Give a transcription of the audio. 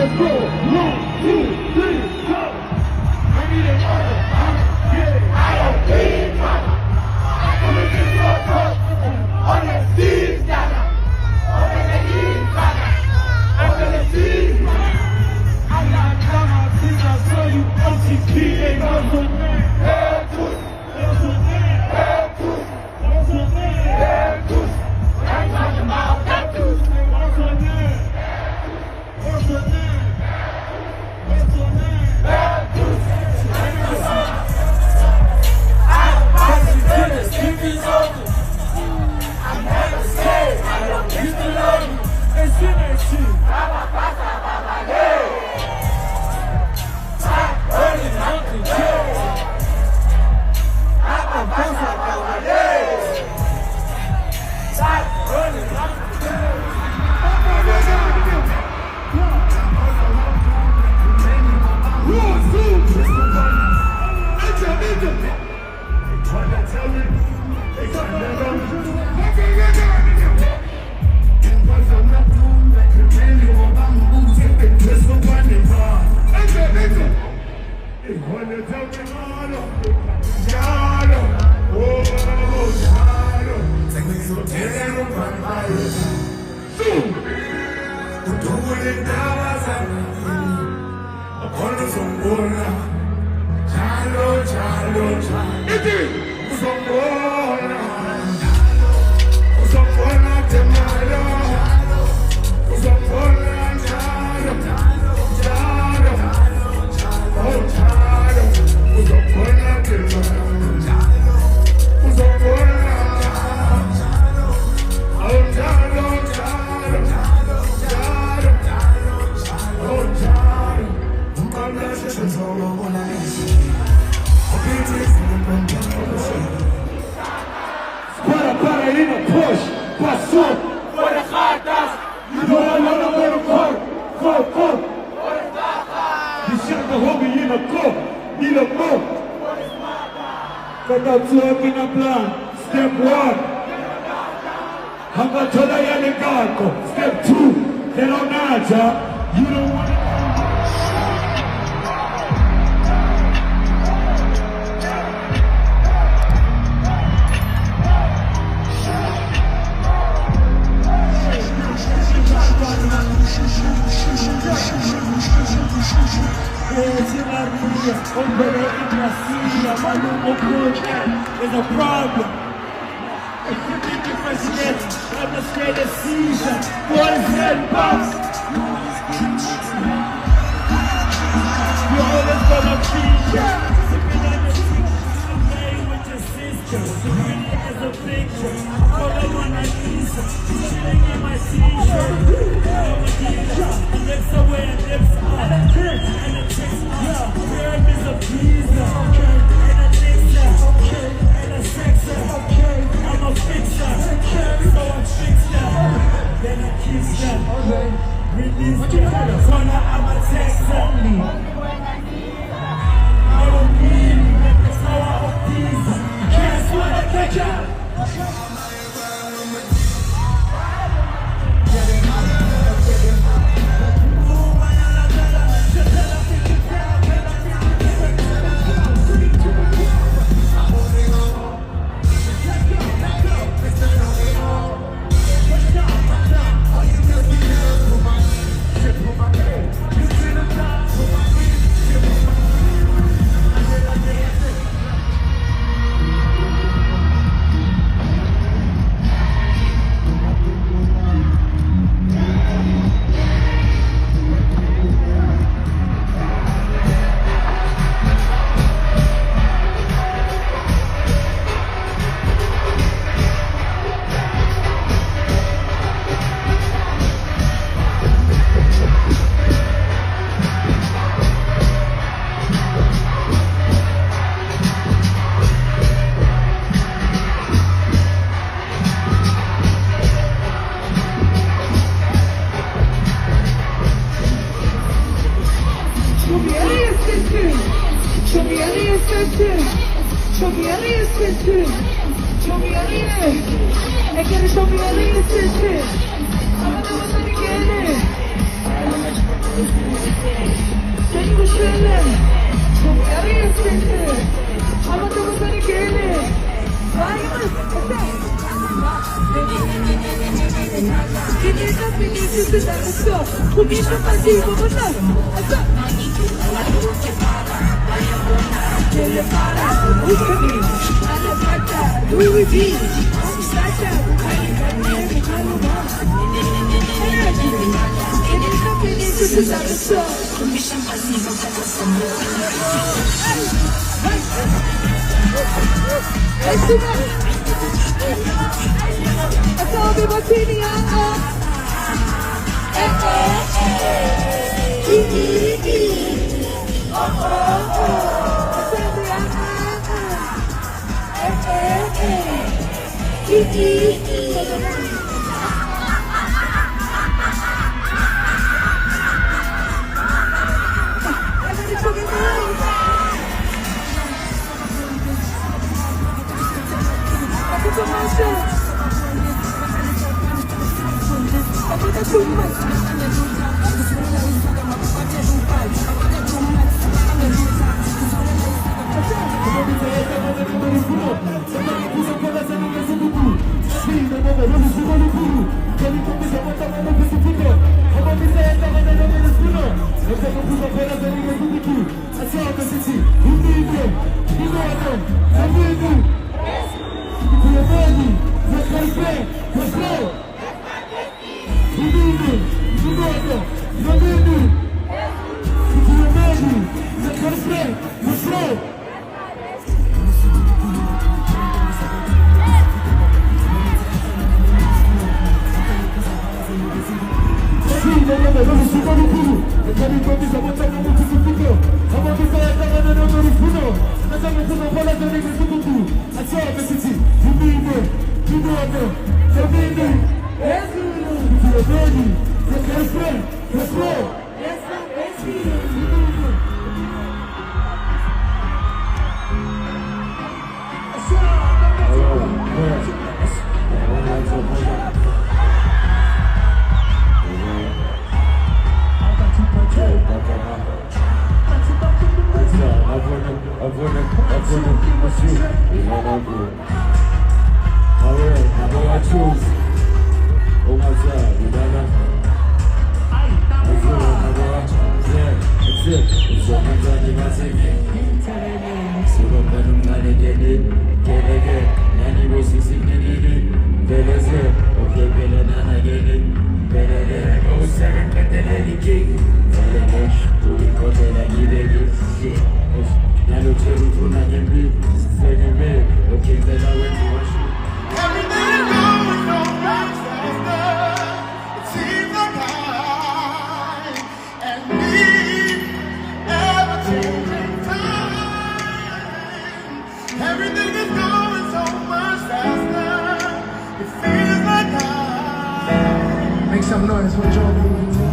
let's go. 1, 2, 3, go. I need an order. I don't need money. I come and get your touch. On the seas, Dada. Open the east, Dada. Open the seas, I'm not Kamo, since I saw you OTP, ain't no good man. Hell tooth. Hell tooth. Hell tooth. I'm talking about that tooth. What's her name? What's her name? What's her name? Hell tooth. I'm the TV's over. I'm never scared. I don't used to love you. And she ain't she. Baba, baba, baba, yeah. Stop running out the jail. Baba, baba, baba, yeah. Stop running out the jail. Step 1, Hangatola Yalegako. Step 2, Kelonaja. You don't want to. OkMalumKoolKat is a problem. If you think you're president, I'm the greatest season. Boys and bucks. You're always gonna feed ya. Sipping on the tea, playing with your sister. So pretty as a picture. All I wanna eat, chilling in my t-shirt. And lips away and lips up. And a kiss, yeah. Rare is a pizza. And a mixer. And a sexer. I'm a fixer. So I fix them. Then I kiss them. Release them. Corner, I'm a texter. I don't need it. That's how I appease. Can't swim a catcher. Seni düşünme. Çok yarıyor seni. Ama da bu seni gelme. Saygımız. Quem está feliz de dar isso? O que está fazendo você? Ele para o caminho, a levanta do vizinho, o saca, o caminho, o Quem está feliz de dar isso? O que está fazendo Essa ouve botinha. Make some noise for Joe.